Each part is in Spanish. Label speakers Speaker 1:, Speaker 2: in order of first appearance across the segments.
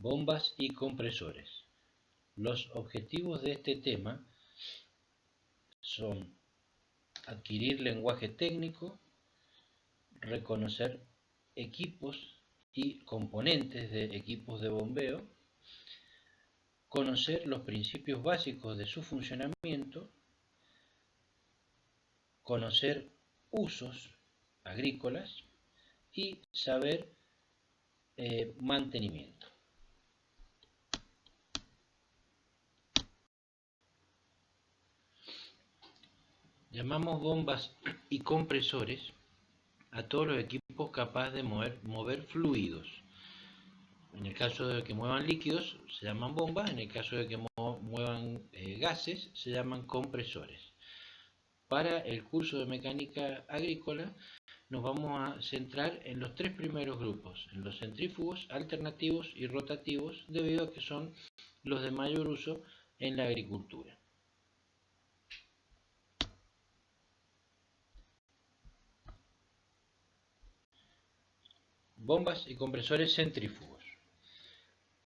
Speaker 1: Bombas y compresores. Los objetivos de este tema son adquirir lenguaje técnico, reconocer equipos y componentes de equipos de bombeo, conocer los principios básicos de su funcionamiento, conocer usos agrícolas y saber mantenimiento. Llamamos bombas y compresores a todos los equipos capaces de mover fluidos. En el caso de que muevan líquidos se llaman bombas, en el caso de que muevan gases se llaman compresores. Para el curso de mecánica agrícola nos vamos a centrar en los tres primeros grupos, en los centrífugos, alternativos y rotativos, debido a que son los de mayor uso en la agricultura. Bombas y compresores centrífugos.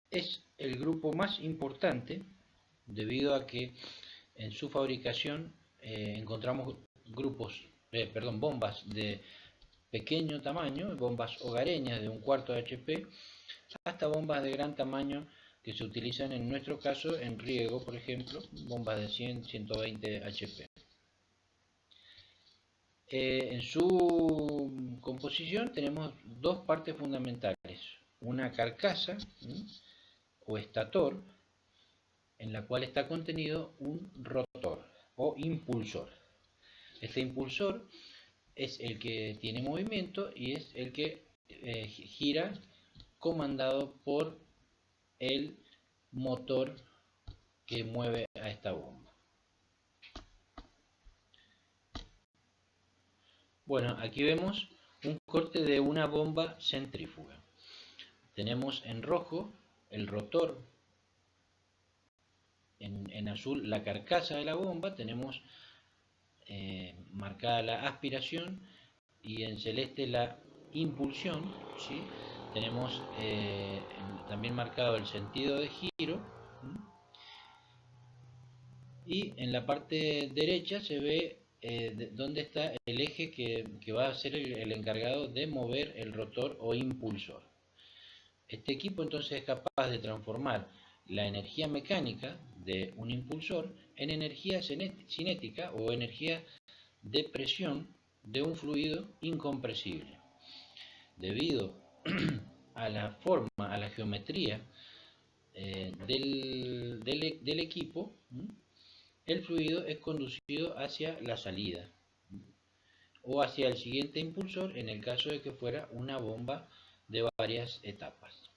Speaker 1: Es el grupo más importante debido a que en su fabricación encontramos bombas de pequeño tamaño, bombas hogareñas de 1/4 HP, hasta bombas de gran tamaño que se utilizan en nuestro caso en riego, por ejemplo, bombas de 100-120 HP. En su composición tenemos dos partes fundamentales, una carcasa o estator, en la cual está contenido un rotor o impulsor. Este impulsor es el que tiene movimiento y es el que gira comandado por el motor que mueve a esta bomba. Bueno, aquí vemos un corte de una bomba centrífuga. Tenemos en rojo el rotor, en azul la carcasa de la bomba, tenemos marcada la aspiración y en celeste la impulsión, ¿sí? Tenemos también marcado el sentido de giro, y en la parte derecha se ve dónde está el eje que va a ser el encargado de mover el rotor o impulsor. Este equipo entonces es capaz de transformar la energía mecánica de un impulsor en energía cinética o energía de presión de un fluido incompresible. Debido a la forma, a la geometría del equipo, el fluido es conducido hacia la salida o hacia el siguiente impulsor en el caso de que fuera una bomba de varias etapas.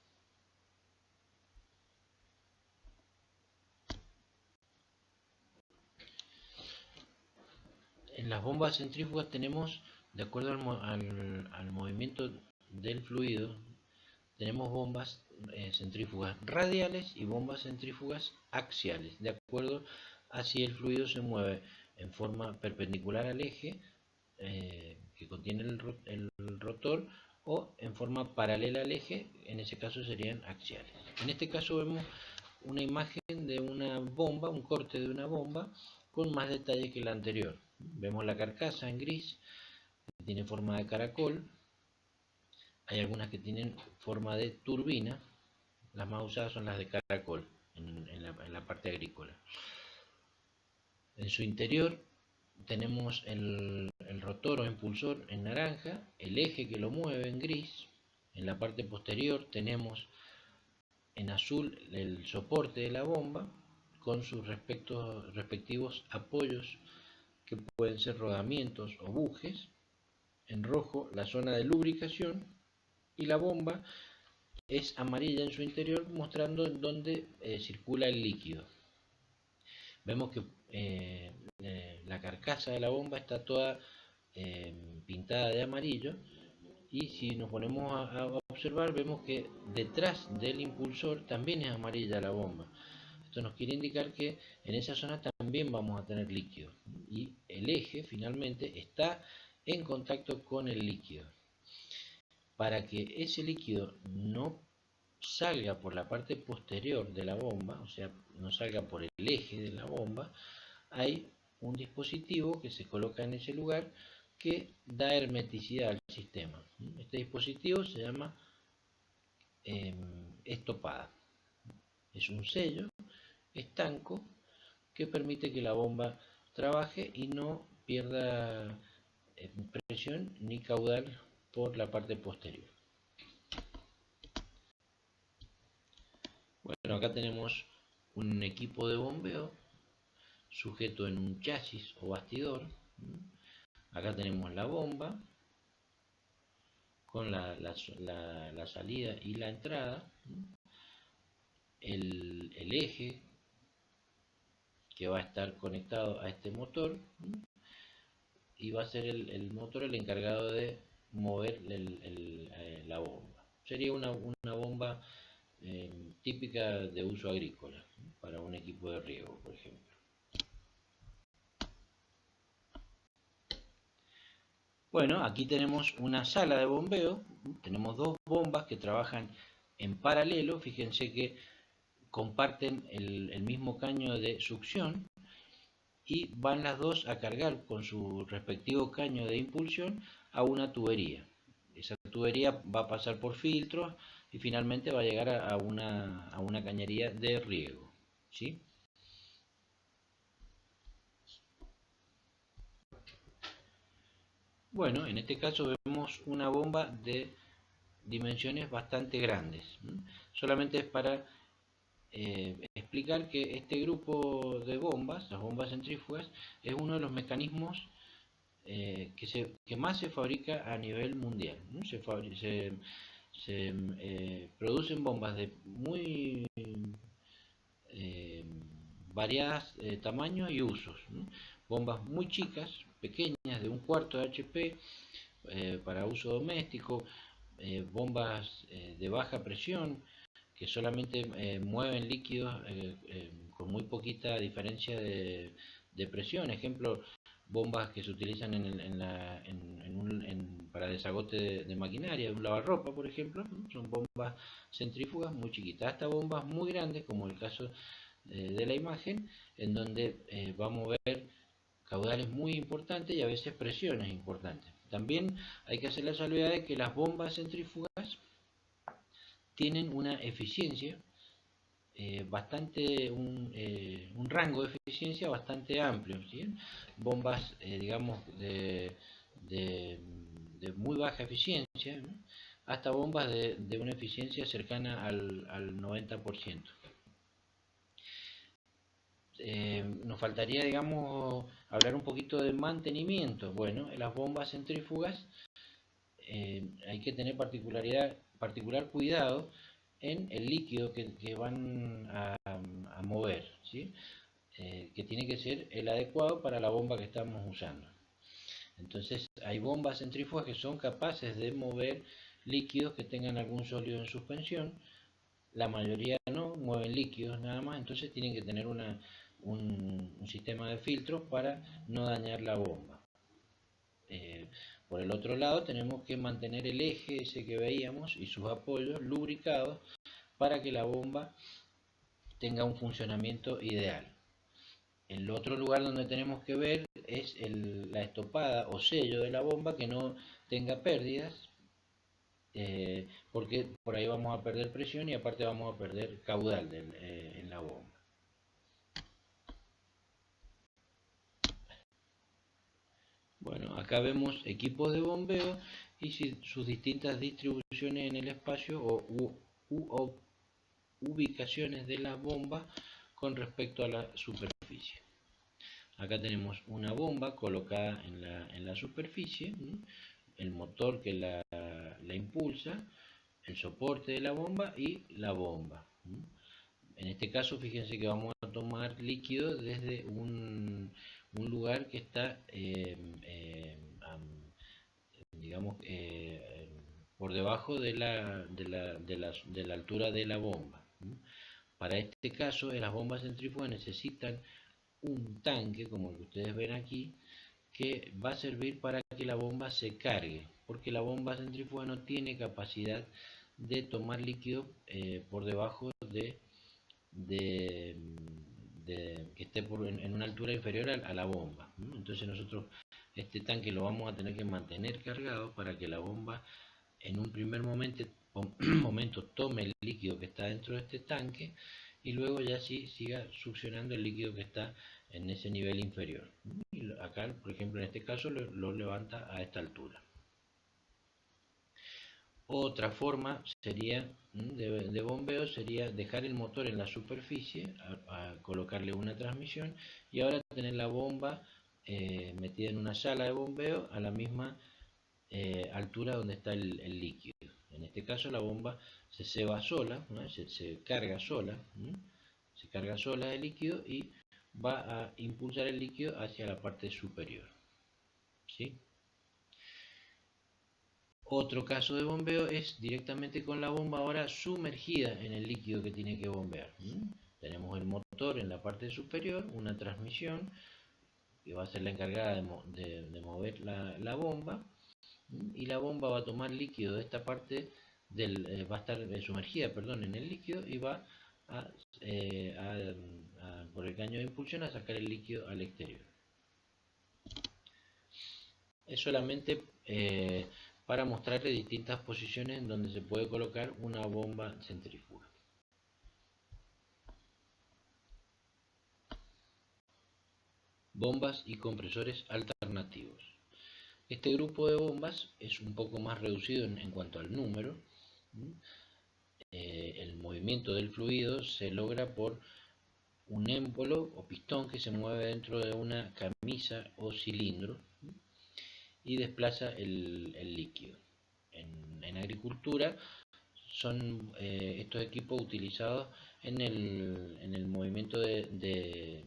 Speaker 1: En las bombas centrífugas tenemos, de acuerdo al movimiento del fluido, tenemos bombas centrífugas radiales y bombas centrífugas axiales, de acuerdo a si el fluido se mueve en forma perpendicular al eje que contiene el rotor o en forma paralela al eje, en ese caso serían axiales. En este caso vemos una imagen de una bomba, un corte de una bomba con más detalle que la anterior. Vemos la carcasa en gris, que tiene forma de caracol. Hay algunas que tienen forma de turbina, las más usadas son las de caracol en la parte agrícola. En su interior tenemos el rotor o impulsor en naranja, el eje que lo mueve en gris. En la parte posterior tenemos en azul el soporte de la bomba con sus respectivos apoyos que pueden ser rodamientos o bujes. En rojo la zona de lubricación y la bomba es amarilla en su interior, mostrando en dónde circula el líquido. Vemos que la carcasa de la bomba está toda pintada de amarillo, y si nos ponemos a observar vemos que detrás del impulsor también es amarilla la bomba. Esto nos quiere indicar que en esa zona también vamos a tener líquido y el eje finalmente está en contacto con el líquido. Para que ese líquido no salga por la parte posterior de la bomba, o sea, no salga por el eje de la bomba, hay un dispositivo que se coloca en ese lugar que da hermeticidad al sistema. Este dispositivo se llama estopada. Es un sello estanco que permite que la bomba trabaje y no pierda presión ni caudal por la parte posterior. Bueno, acá tenemos un equipo de bombeo sujeto en un chasis o bastidor. Acá tenemos la bomba con la salida y la entrada, el eje que va a estar conectado a este motor, y va a ser el motor el encargado de mover la bomba. Sería una bomba típica de uso agrícola, para un equipo de riego, por ejemplo. Bueno, aquí tenemos una sala de bombeo, tenemos dos bombas que trabajan en paralelo. Fíjense que comparten el mismo caño de succión y van las dos a cargar con su respectivo caño de impulsión a una tubería. Esa tubería va a pasar por filtros y finalmente va a llegar a una cañería de riego, ¿sí? Bueno, en este caso vemos una bomba de dimensiones bastante grandes. Solamente es para explicar que este grupo de bombas, las bombas centrífugas, es uno de los mecanismos que más se fabrica a nivel mundial. Se producen bombas de muy variadas tamaños y usos. Bombas muy chicas, pequeñas, de 1/4 de HP, para uso doméstico, bombas de baja presión que solamente mueven líquidos con muy poquita diferencia de presión. Ejemplo, bombas que se utilizan para desagote de maquinaria, de un lavarropa, por ejemplo, son bombas centrífugas muy chiquitas, hasta bombas muy grandes, como el caso de la imagen, en donde va a mover caudales muy importantes y a veces presiones importantes. También hay que hacer la salvedad de que las bombas centrífugas tienen una eficiencia un rango de eficiencia bastante amplio, ¿sí? Bombas, digamos, de muy baja eficiencia, ¿no?, hasta bombas de una eficiencia cercana al 90%. Nos faltaría, digamos, hablar un poquito de mantenimiento. Bueno, en las bombas centrífugas hay que tener particular cuidado en el líquido que van a mover, ¿sí? Que tiene que ser el adecuado para la bomba que estamos usando. Entonces hay bombas centrífugas que son capaces de mover líquidos que tengan algún sólido en suspensión. La mayoría no, mueven líquidos nada más, entonces tienen que tener un sistema de filtros para no dañar la bomba. Por el otro lado tenemos que mantener el eje ese que veíamos y sus apoyos lubricados para que la bomba tenga un funcionamiento ideal. El otro lugar donde tenemos que ver es la estopada o sello de la bomba, que no tenga pérdidas, porque por ahí vamos a perder presión y aparte vamos a perder caudal en la bomba. Bueno, acá vemos equipos de bombeo y sus distintas distribuciones en el espacio o ubicaciones de la bomba con respecto a la superficie. Acá tenemos una bomba colocada en la superficie, el motor que la impulsa, el soporte de la bomba y la bomba. En este caso, fíjense que vamos a tomar líquido desde un lugar que está, digamos, por debajo de la altura de la bomba. Para este caso, las bombas centrífugas necesitan un tanque, como el que ustedes ven aquí, que va a servir para que la bomba se cargue, porque la bomba centrífuga no tiene capacidad de tomar líquido por debajo de, que esté en una altura inferior a la bomba. Entonces nosotros este tanque lo vamos a tener que mantener cargado para que la bomba en un primer momento tome el líquido que está dentro de este tanque y luego ya sí siga succionando el líquido que está en ese nivel inferior. Y acá, por ejemplo, en este caso lo levanta a esta altura. Otra forma sería de bombeo sería dejar el motor en la superficie, a colocarle una transmisión y ahora tener la bomba metida en una sala de bombeo a la misma altura donde está el líquido. En este caso la bomba se ceba sola, ¿no? se carga sola, se carga sola el líquido y va a impulsar el líquido hacia la parte superior. ¿Sí? Otro caso de bombeo es directamente con la bomba ahora sumergida en el líquido que tiene que bombear. Tenemos el motor en la parte superior, una transmisión que va a ser la encargada de mover la bomba, y la bomba va a tomar líquido de esta parte va a estar sumergida, perdón, en el líquido y va a, por el caño de impulsión a sacar el líquido al exterior. Es solamente para mostrarle distintas posiciones en donde se puede colocar una bomba centrífuga. Bombas y compresores alternativos. Este grupo de bombas es un poco más reducido en cuanto al número. El movimiento del fluido se logra por un émbolo o pistón que se mueve dentro de una camisa o cilindro y desplaza el líquido. En agricultura son estos equipos utilizados en el movimiento de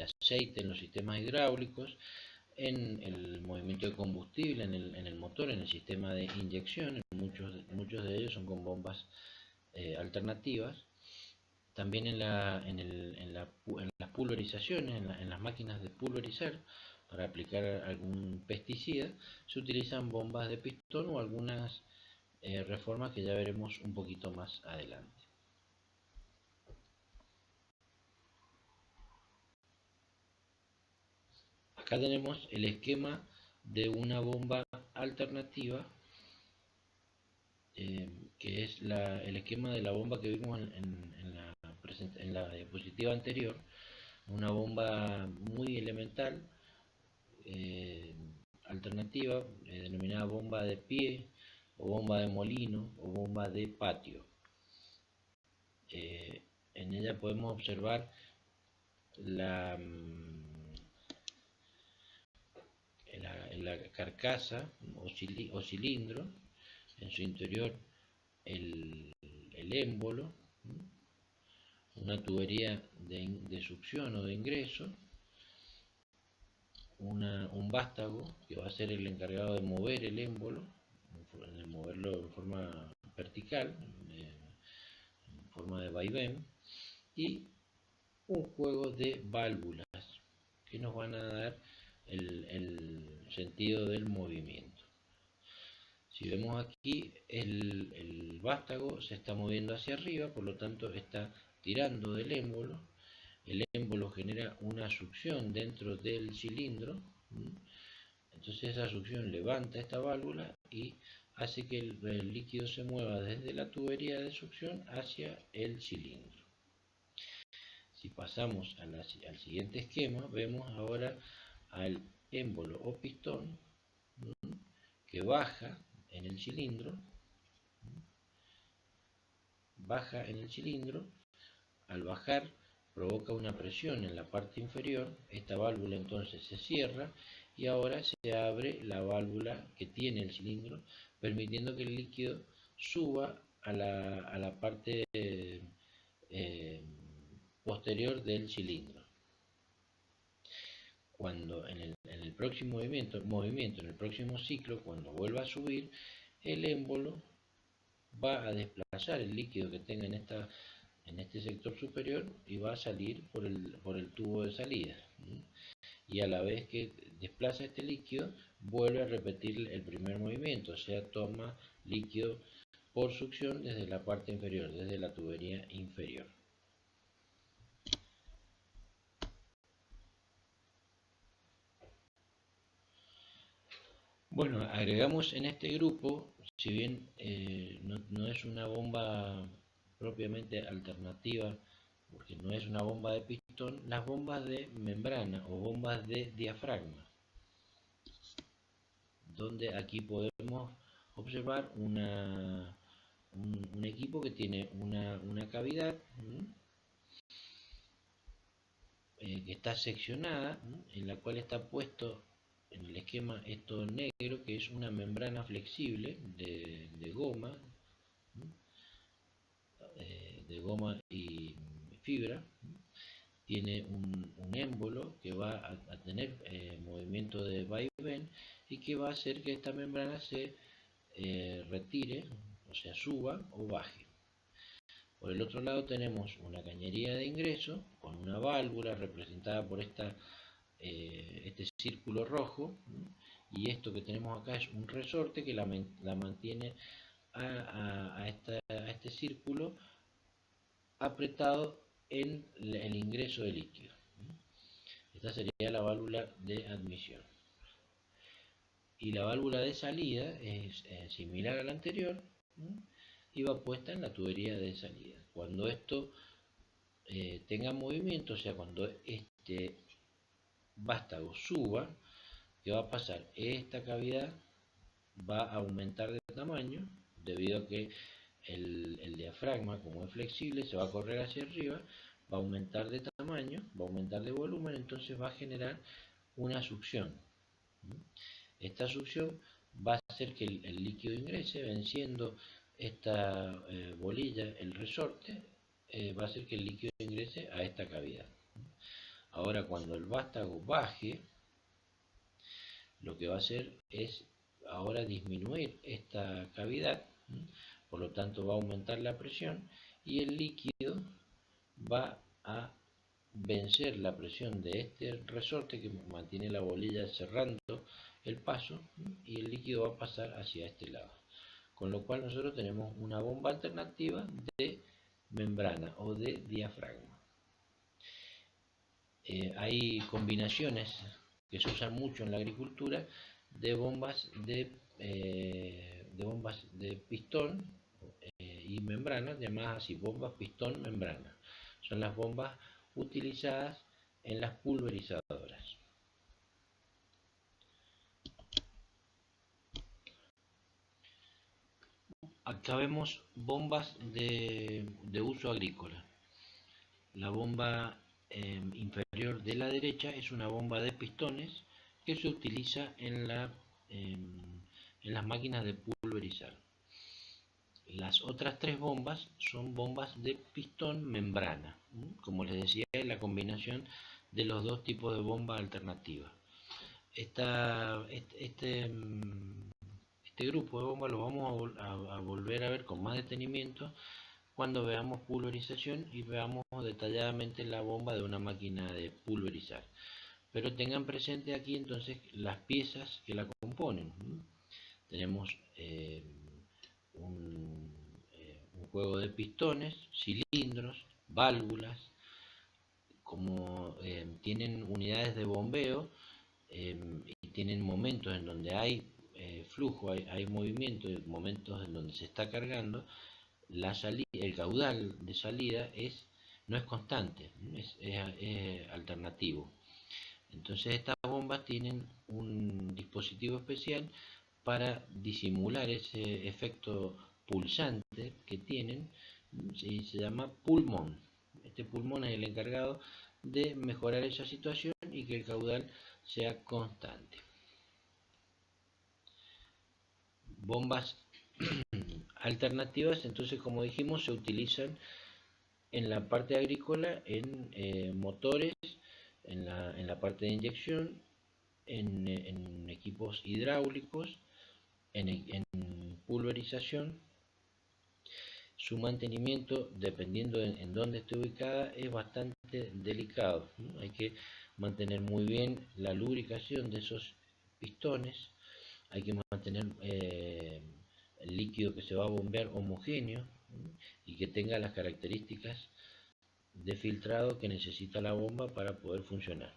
Speaker 1: aceite en los sistemas hidráulicos, en el movimiento de combustible en el motor, en el sistema de inyección. Muchos de ellos son con bombas alternativas. También en las pulverizaciones, en las máquinas de pulverizar, para aplicar algún pesticida, se utilizan bombas de pistón o algunas reformas que ya veremos un poquito más adelante. Acá tenemos el esquema de una bomba alternativa, que es el esquema de la bomba que vimos en la diapositiva anterior. Una bomba muy elemental, alternativa, denominada bomba de pie o bomba de molino o bomba de patio. En ella podemos observar la carcasa o cilindro, en su interior el émbolo, una tubería de succión o de ingreso, un vástago que va a ser el encargado de mover el émbolo, de moverlo en forma vertical, en forma de vaivén, y un juego de válvulas que nos van a dar el sentido del movimiento. Si vemos aquí, el vástago se está moviendo hacia arriba, por lo tanto está tirando del émbolo. El émbolo genera una succión dentro del cilindro, entonces esa succión levanta esta válvula y hace que el líquido se mueva desde la tubería de succión hacia el cilindro. Si pasamos al siguiente esquema, vemos ahora al émbolo o pistón que baja en el cilindro, al bajar provoca una presión en la parte inferior, esta válvula entonces se cierra y ahora se abre la válvula que tiene el cilindro, permitiendo que el líquido suba a la parte posterior del cilindro. Cuando en el próximo movimiento, en el próximo ciclo, cuando vuelva a subir, el émbolo va a desplazar el líquido que tenga en este sector superior y va a salir por el tubo de salida. Y a la vez que desplaza este líquido, vuelve a repetir el primer movimiento, o sea, toma líquido por succión desde la parte inferior, desde la tubería inferior. Bueno, agregamos en este grupo, si bien no es una bomba propiamente alternativa, porque no es una bomba de pistón, las bombas de membrana o bombas de diafragma, donde aquí podemos observar un equipo que tiene una cavidad que está seccionada, en la cual está puesto en el esquema esto negro, que es una membrana flexible de goma, y fibra. Tiene un émbolo que va a tener movimiento de vaivén y que va a hacer que esta membrana se retire, o sea, suba o baje. Por el otro lado tenemos una cañería de ingreso con una válvula representada por este círculo rojo, y esto que tenemos acá es un resorte que la mantiene a este círculo apretado en el ingreso de líquido. Esta sería la válvula de admisión. Y la válvula de salida es similar a la anterior, y va puesta en la tubería de salida. Cuando esto tenga movimiento, o sea, cuando este vástago suba, ¿qué va a pasar? Esta cavidad va a aumentar de tamaño, debido a que el diafragma, como es flexible, se va a correr hacia arriba, va a aumentar de tamaño, va a aumentar de volumen, entonces va a generar una succión. Esta succión va a hacer que el líquido ingrese, venciendo esta bolilla, el resorte, va a hacer que el líquido ingrese a esta cavidad. Ahora, cuando el vástago baje, lo que va a hacer es ahora disminuir esta cavidad, por lo tanto va a aumentar la presión y el líquido va a vencer la presión de este resorte que mantiene la bolilla cerrando el paso, y el líquido va a pasar hacia este lado. Con lo cual nosotros tenemos una bomba alternativa de membrana o de diafragma. Hay combinaciones que se usan mucho en la agricultura de bombas de pistón y membrana, llamadas así, bombas pistón-membrana. Son las bombas utilizadas en las pulverizadoras. Acá vemos bombas de uso agrícola. La bomba inferior de la derecha es una bomba de pistones que se utiliza en las máquinas de pulverizar. Las otras tres bombas son bombas de pistón membrana. Como les decía, es la combinación de los dos tipos de bomba alternativa. Este grupo de bombas lo vamos a volver a ver con más detenimiento cuando veamos pulverización y veamos detalladamente la bomba de una máquina de pulverizar. Pero tengan presente aquí entonces las piezas que la componen. Tenemos un juego de pistones, cilindros, válvulas. Como tienen unidades de bombeo y tienen momentos en donde hay flujo, hay movimiento, momentos en donde se está cargando, el caudal de salida no es constante, es alternativo. Entonces estas bombas tienen un dispositivo especial para disimular ese efecto pulsante que tienen, y se llama pulmón. Este pulmón es el encargado de mejorar esa situación y que el caudal sea constante. Bombas alternativas, entonces, como dijimos, se utilizan en la parte agrícola, en motores, en la parte de inyección, en equipos hidráulicos, en pulverización. Su mantenimiento, dependiendo en dónde esté ubicada, es bastante delicado, ¿no? Hay que mantener muy bien la lubricación de esos pistones, hay que mantener el líquido que se va a bombear homogéneo y que tenga las características de filtrado que necesita la bomba para poder funcionar.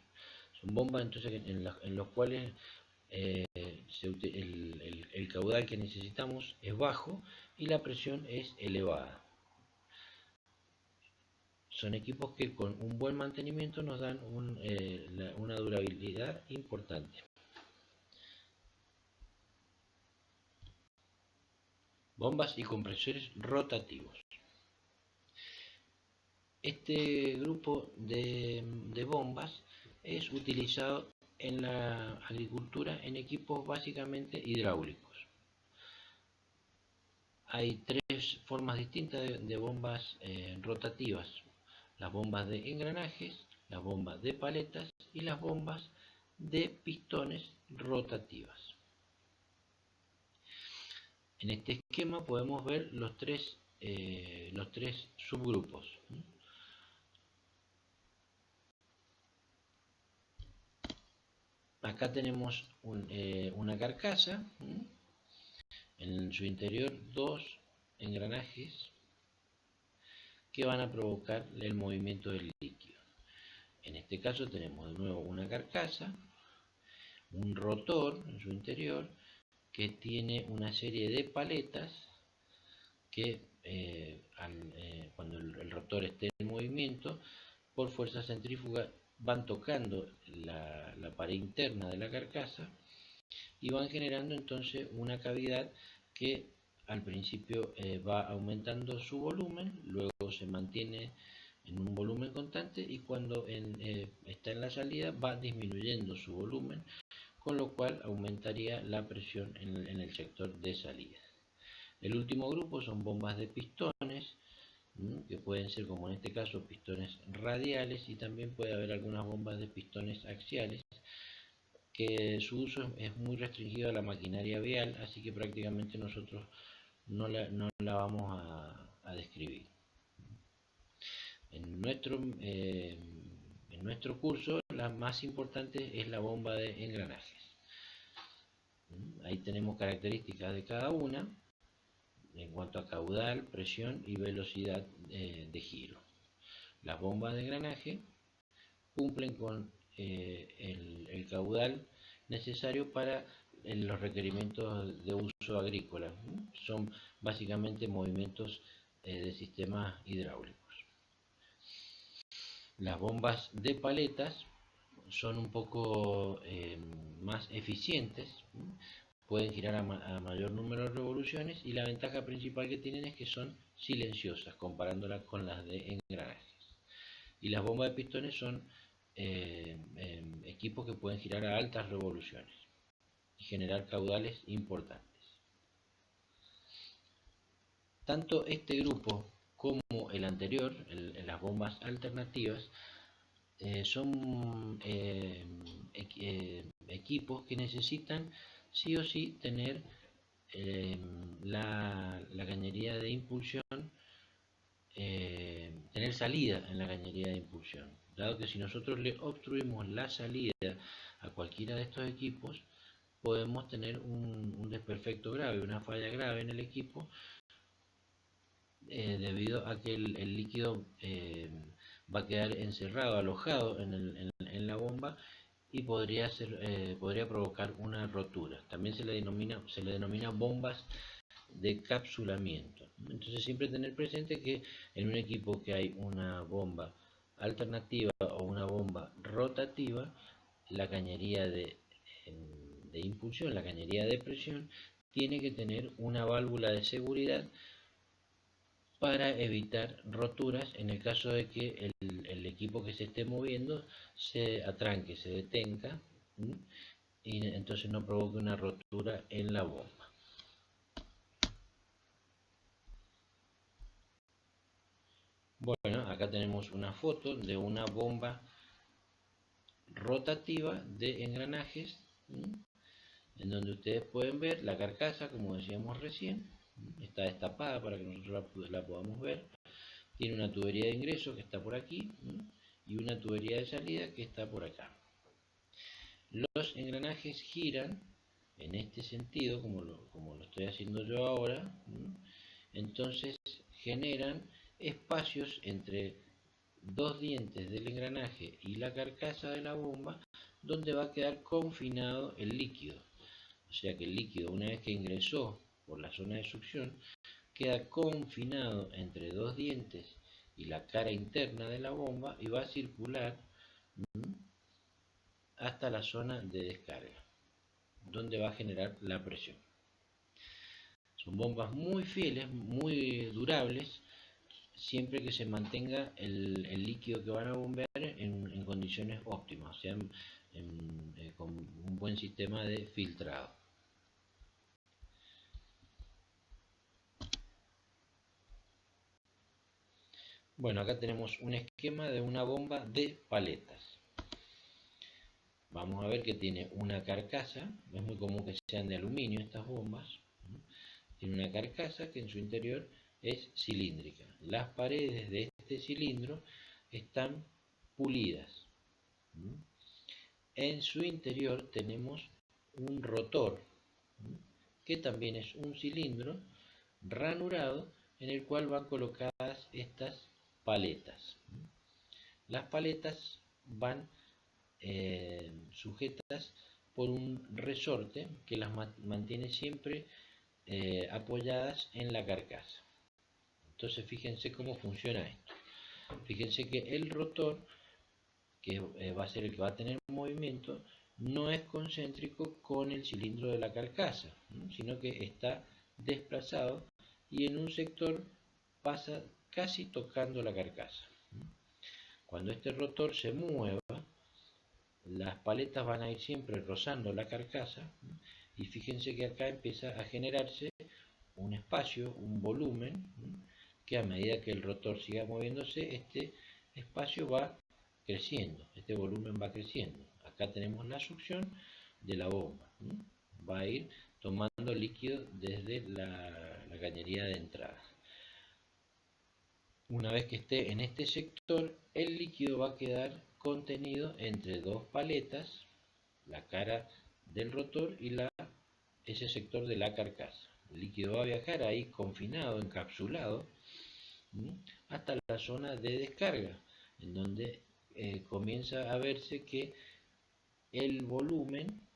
Speaker 1: Son bombas entonces en los cuales el caudal que necesitamos es bajo y la presión es elevada. Son equipos que con un buen mantenimiento nos dan una durabilidad importante. Bombas y compresores rotativos. Este grupo de bombas es utilizado en la agricultura en equipos básicamente hidráulicos. Hay tres formas distintas de bombas rotativas: las bombas de engranajes, las bombas de paletas y las bombas de pistones rotativas. En este esquema podemos ver los tres subgrupos. Acá tenemos una carcasa, en su interior dos engranajes que van a provocar el movimiento del líquido. En este caso tenemos de nuevo una carcasa, un rotor en su interior que tiene una serie de paletas que cuando el rotor esté en movimiento, por fuerza centrífuga van tocando la pared interna de la carcasa y van generando entonces una cavidad que al principio va aumentando su volumen, luego se mantiene en un volumen constante y cuando está en la salida va disminuyendo su volumen, con lo cual aumentaría la presión en el sector de salida. El último grupo son bombas de pistones, que pueden ser, como en este caso, pistones radiales, y también puede haber algunas bombas de pistones axiales, que su uso es muy restringido a la maquinaria vial, así que prácticamente nosotros no la vamos a describir. En nuestro curso la más importante es la bomba de engranajes. Ahí tenemos características de cada una en cuanto a caudal, presión y velocidad de giro. Las bombas de engranaje cumplen con el caudal necesario para los requerimientos de uso agrícola. Son básicamente movimientos de sistemas hidráulicos. Las bombas de paletas son un poco más eficientes, pueden girar a mayor número de revoluciones, y la ventaja principal que tienen es que son silenciosas comparándolas con las de engranajes. Y las bombas de pistones son equipos que pueden girar a altas revoluciones y generar caudales importantes. Tanto este grupo como el anterior, las bombas alternativas, son equipos que necesitan sí o sí tener la cañería de impulsión, tener salida en la cañería de impulsión, dado que si nosotros le obstruimos la salida a cualquiera de estos equipos, podemos tener un desperfecto grave, una falla grave en el equipo, debido a que el líquido va a quedar encerrado, alojado en la bomba, y podría provocar una rotura. También se le denomina bombas de capsulamiento. Entonces siempre tener presente que en un equipo que hay una bomba alternativa o una bomba rotativa, la cañería de impulsión, la cañería de presión, tiene que tener una válvula de seguridad para evitar roturas en el caso de que el equipo que se esté moviendo se atranque, se detenga, y entonces no provoque una rotura en la bomba. Bueno, acá tenemos una foto de una bomba rotativa de engranajes, en donde ustedes pueden ver la carcasa, como decíamos recién, está destapada para que nosotros la podamos ver. Tiene una tubería de ingreso que está por aquí y una tubería de salida que está por acá. Los engranajes giran en este sentido, como lo estoy haciendo yo ahora, entonces generan espacios entre dos dientes del engranaje y la carcasa de la bomba donde va a quedar confinado el líquido. O sea que el líquido, una vez que ingresó por la zona de succión, queda confinado entre dos dientes y la cara interna de la bomba y va a circular hasta la zona de descarga, donde va a generar la presión. Son bombas muy fieles, muy durables, siempre que se mantenga el líquido que van a bombear en condiciones óptimas, o sea, con un buen sistema de filtrado. Bueno, acá tenemos un esquema de una bomba de paletas. Vamos a ver que tiene una carcasa, es muy común que sean de aluminio estas bombas. Tiene una carcasa que en su interior es cilíndrica. Las paredes de este cilindro están pulidas. En su interior tenemos un rotor, que también es un cilindro ranurado en el cual van colocadas estas paletas. Las paletas van sujetas por un resorte que las mantiene siempre apoyadas en la carcasa. Entonces fíjense cómo funciona esto. Fíjense que el rotor, que va a ser el que va a tener movimiento, no es concéntrico con el cilindro de la carcasa, sino que está desplazado y en un sector pasa casi tocando la carcasa. Cuando este rotor se mueva, las paletas van a ir siempre rozando la carcasa y fíjense que acá empieza a generarse un espacio, un volumen, que a medida que el rotor siga moviéndose, este espacio va creciendo, este volumen va creciendo. Acá tenemos la succión de la bomba, va a ir tomando líquido desde la cañería de entrada. Una vez que esté en este sector, el líquido va a quedar contenido entre dos paletas, la cara del rotor y ese sector de la carcasa. El líquido va a viajar ahí confinado, encapsulado, hasta la zona de descarga, en donde comienza a verse que el volumen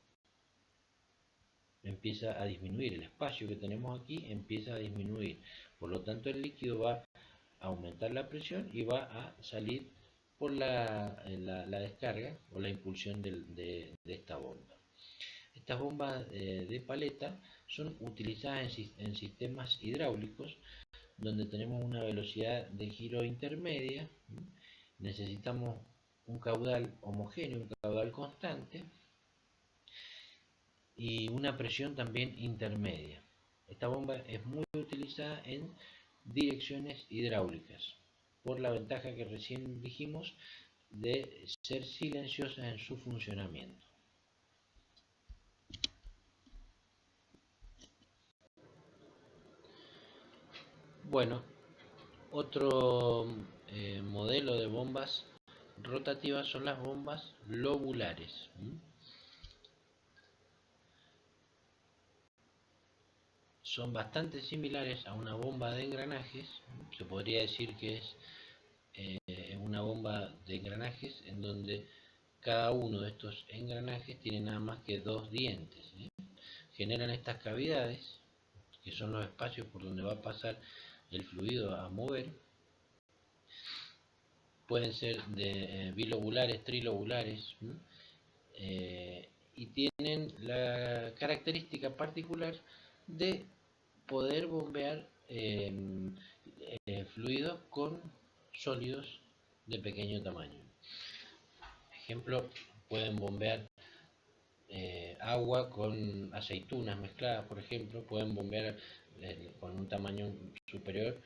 Speaker 1: empieza a disminuir, el espacio que tenemos aquí empieza a disminuir, por lo tanto el líquido va a aumentar la presión y va a salir por la descarga o la impulsión de esta bomba. Estas bombas de paleta son utilizadas en sistemas hidráulicos donde tenemos una velocidad de giro intermedia, necesitamos un caudal homogéneo, un caudal constante y una presión también intermedia. Esta bomba es muy utilizada en direcciones hidráulicas por la ventaja que recién dijimos de ser silenciosas en su funcionamiento. Bueno, otro modelo de bombas rotativas son las bombas lobulares. Son bastante similares a una bomba de engranajes. Se podría decir que es una bomba de engranajes en donde cada uno de estos engranajes tiene nada más que dos dientes. Generan estas cavidades, que son los espacios por donde va a pasar el fluido a mover. Pueden ser de bilobulares, trilobulares, y tienen la característica particular de poder bombear fluidos con sólidos de pequeño tamaño. Ejemplo, pueden bombear agua con aceitunas mezcladas, por ejemplo, pueden bombear con un tamaño superior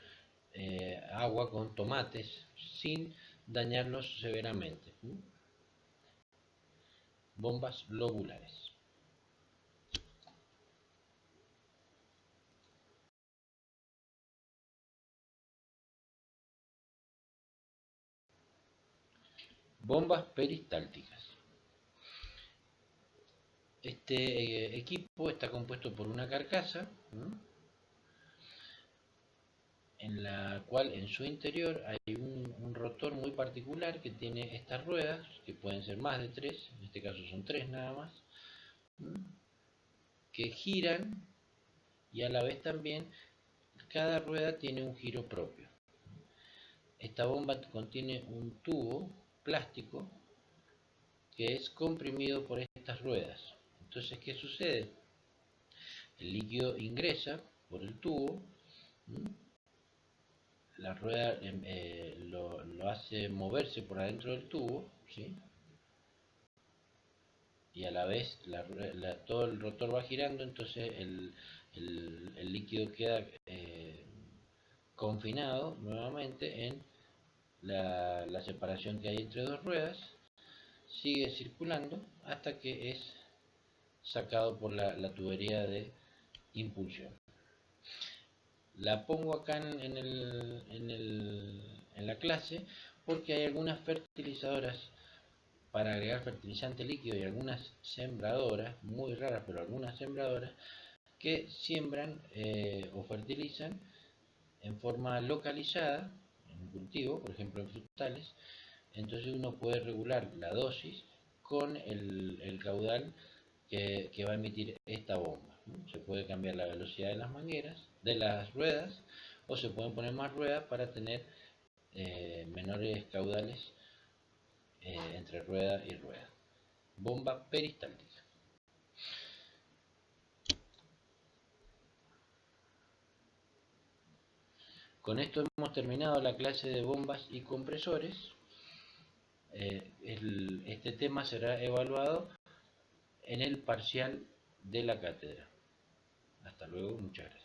Speaker 1: agua con tomates sin dañarlos severamente. Bombas lobulares. Bombas peristálticas. Este equipo está compuesto por una carcasa, ¿no?, en la cual en su interior hay un rotor muy particular que tiene estas ruedas, que pueden ser más de tres, en este caso son tres nada más, ¿no?, que giran, y a la vez también cada rueda tiene un giro propio. Esta bomba contiene un tubo plástico que es comprimido por estas ruedas. Entonces, ¿qué sucede? El líquido ingresa por el tubo, ¿m?, la rueda lo hace moverse por adentro del tubo, ¿sí?, y a la vez todo el rotor va girando, entonces el líquido queda confinado nuevamente en la separación que hay entre dos ruedas, sigue circulando hasta que es sacado por la tubería de impulsión. La pongo acá en la clase porque hay algunas fertilizadoras para agregar fertilizante líquido y algunas sembradoras, muy raras, pero algunas sembradoras, que siembran o fertilizan en forma localizada en un cultivo, por ejemplo en frutales. Entonces uno puede regular la dosis con el caudal que va a emitir esta bomba, ¿no? Se puede cambiar la velocidad de las mangueras, de las ruedas, o se pueden poner más ruedas para tener menores caudales entre rueda y rueda. Bomba peristáltica. Con esto hemos terminado la clase de bombas y compresores. Este tema será evaluado en el parcial de la cátedra. Hasta luego, muchas gracias.